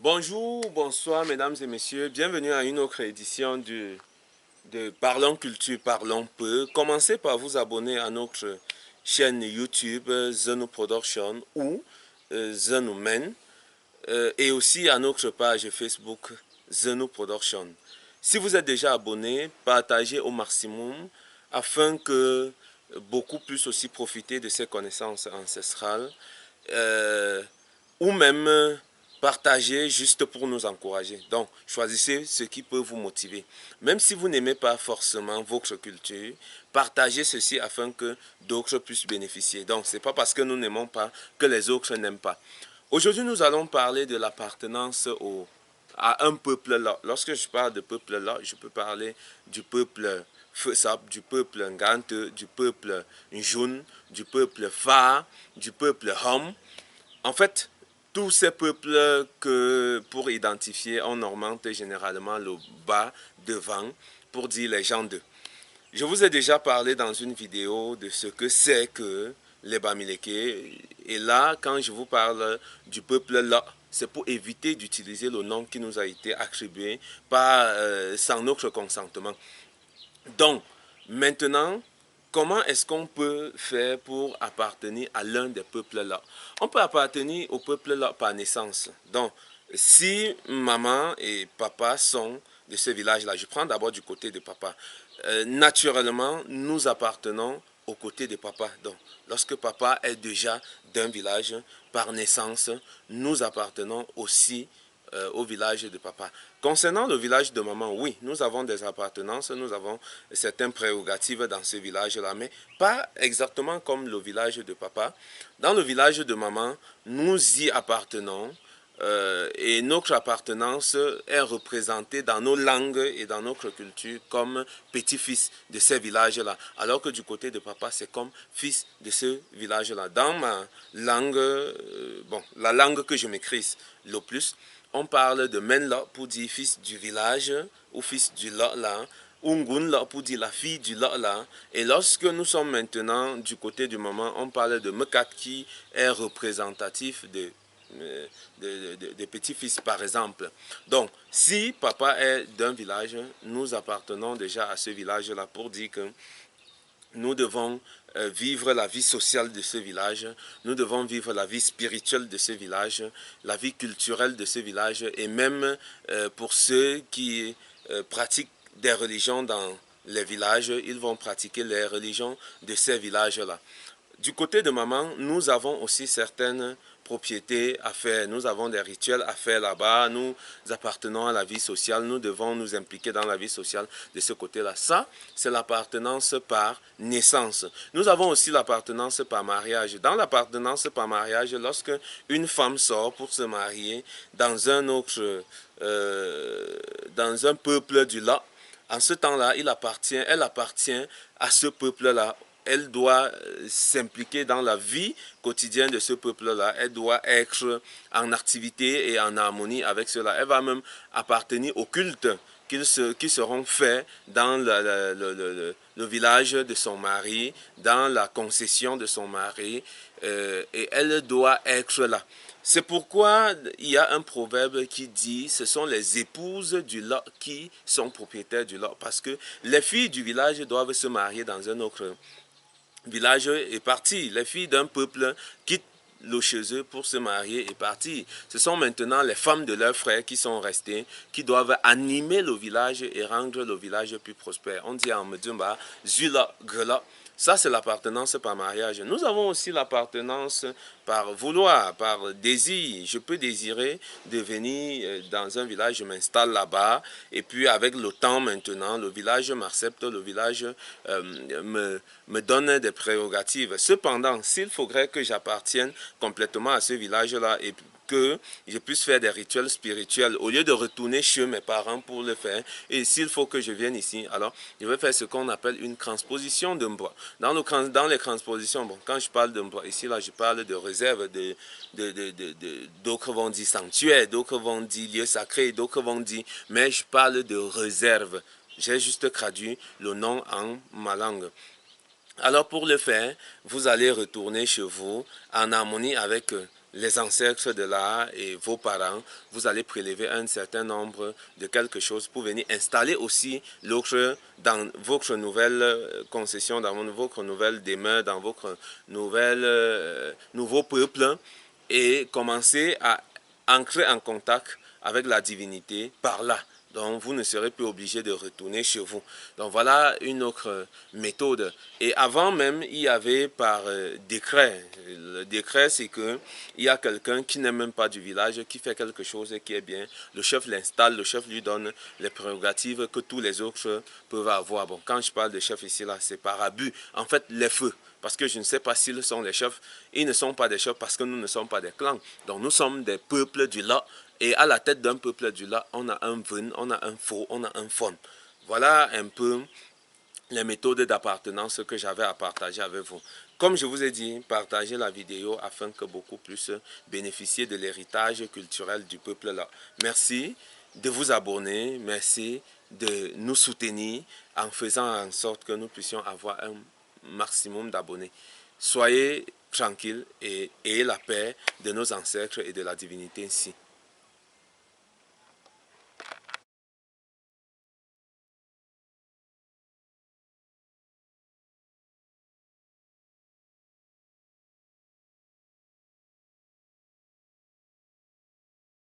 Bonjour, bonsoir mesdames et messieurs, bienvenue à une autre édition de Parlons Culture, Parlons Peu. Commencez par vous abonner à notre chaîne YouTube Zenou Production ou Zenou Men et aussi à notre page Facebook Zenou Production. Si vous êtes déjà abonné, partagez au maximum afin que beaucoup puissent aussi profiter de ces connaissances ancestrales. Ou même partager juste pour nous encourager. Donc, choisissez ce qui peut vous motiver. Même si vous n'aimez pas forcément votre culture, partagez ceci afin que d'autres puissent bénéficier. Donc, ce n'est pas parce que nous n'aimons pas que les autres n'aiment pas. Aujourd'hui, nous allons parler de l'appartenance à un peuple là. Lorsque je parle de peuple là, je peux parler du peuple Fessap, du peuple Ngante, du peuple Njoun, du peuple Fa, du peuple Hom. En fait, tous ces peuples que pour identifier, on augmente généralement le bas devant pour dire les gens d'eux. Je vous ai déjà parlé dans une vidéo de ce que c'est que les Bamileke. Et là, quand je vous parle du peuple là, c'est pour éviter d'utiliser le nom qui nous a été attribué sans notre consentement. Donc, maintenant, comment est-ce qu'on peut faire pour appartenir à l'un des peuples-là? On peut appartenir au peuple-là par naissance. Donc, si maman et papa sont de ce village-là, je prends d'abord du côté de papa. Naturellement, nous appartenons au côté de papa. Donc, lorsque papa est déjà d'un village, par naissance, nous appartenons aussi au village de papa. Concernant le village de maman, oui, nous avons des appartenances, nous avons certaines prérogatives dans ce village-là, mais pas exactement comme le village de papa. Dans le village de maman, nous y appartenons et notre appartenance est représentée dans nos langues et dans notre culture comme petit-fils de ces villages-là, alors que du côté de papa, c'est comme fils de ce village-là. Dans ma langue, la langue que je maîtrise le plus, on parle de Menla pour dire fils du village ou fils du Lala, ou Ngunla pour dire la fille du Lala. Et lorsque nous sommes maintenant du côté du maman, on parle de Mekat qui est représentatif de petits-fils par exemple. Donc, si papa est d'un village, nous appartenons déjà à ce village-là pour dire que nous devons vivre la vie sociale de ce village, nous devons vivre la vie spirituelle de ce village, la vie culturelle de ce village, et même pour ceux qui pratiquent des religions dans les villages, ils vont pratiquer les religions de ces villages-là. Du côté de maman, nous avons aussi certaines propriétés à faire. Nous avons des rituels à faire là-bas. Nous appartenons à la vie sociale. Nous devons nous impliquer dans la vie sociale de ce côté-là. Ça, c'est l'appartenance par naissance. Nous avons aussi l'appartenance par mariage. Dans l'appartenance par mariage, lorsque une femme sort pour se marier dans un autre, dans un peuple du là, en ce temps-là, elle appartient à ce peuple-là. Elle doit s'impliquer dans la vie quotidienne de ce peuple-là. Elle doit être en activité et en harmonie avec cela. Elle va même appartenir au culte qui seront faits dans le village de son mari, dans la concession de son mari, et elle doit être là. C'est pourquoi il y a un proverbe qui dit ce sont les épouses du lot qui sont propriétaires du lot. Parce que les filles du village doivent se marier dans un autre village et partir. Les filles d'un peuple quittent le chez eux pour se marier et partir. Ce sont maintenant les femmes de leurs frères qui sont restées, qui doivent animer le village et rendre le village plus prospère. On dit en Medjumba, Zula, Grela. Ça, c'est l'appartenance par mariage. Nous avons aussi l'appartenance par vouloir, par désir. Je peux désirer de venir dans un village, je m'installe là-bas. Et puis, avec le temps maintenant, le village m'accepte, le village me donne des prérogatives. Cependant, s'il faudrait que j'appartienne complètement à ce village-là et que je puisse faire des rituels spirituels au lieu de retourner chez mes parents pour le faire. Et s'il faut que je vienne ici, alors je vais faire ce qu'on appelle une transposition de Mbwa. Dans les transpositions, bon, quand je parle de Mbwa, ici là, je parle de réserve, d'autres vont dire sanctuaire, d'autres vont dire lieu sacré, d'autres vont dire, mais je parle de réserve. J'ai juste traduit le nom en ma langue. Alors pour le faire, vous allez retourner chez vous en harmonie avec les ancêtres de là et vos parents, vous allez prélever un certain nombre de quelque chose pour venir installer aussi l'autre dans votre nouvelle concession, dans votre nouvelle demeure, dans votre nouveau peuple et commencer à entrer en contact avec la divinité par là. Donc, vous ne serez plus obligé de retourner chez vous. Donc, voilà une autre méthode. Et avant même, il y avait par décret. Le décret, c'est que il y a quelqu'un qui n'est même pas du village, qui fait quelque chose qui est bien. Le chef l'installe, le chef lui donne les prérogatives que tous les autres peuvent avoir. Bon, quand je parle de chef ici, là, c'est par abus. En fait, les feux. Parce que je ne sais pas s'ils sont les chefs. Ils ne sont pas des chefs parce que nous ne sommes pas des clans. Donc, nous sommes des peuples du là. Et à la tête d'un peuple du là, on a un ven, on a un faux, on a un fon. Voilà un peu les méthodes d'appartenance que j'avais à partager avec vous. Comme je vous ai dit, partagez la vidéo afin que beaucoup plus bénéficient de l'héritage culturel du peuple là. Merci de vous abonner, merci de nous soutenir en faisant en sorte que nous puissions avoir un maximum d'abonnés. Soyez tranquilles et ayez la paix de nos ancêtres et de la divinité ici.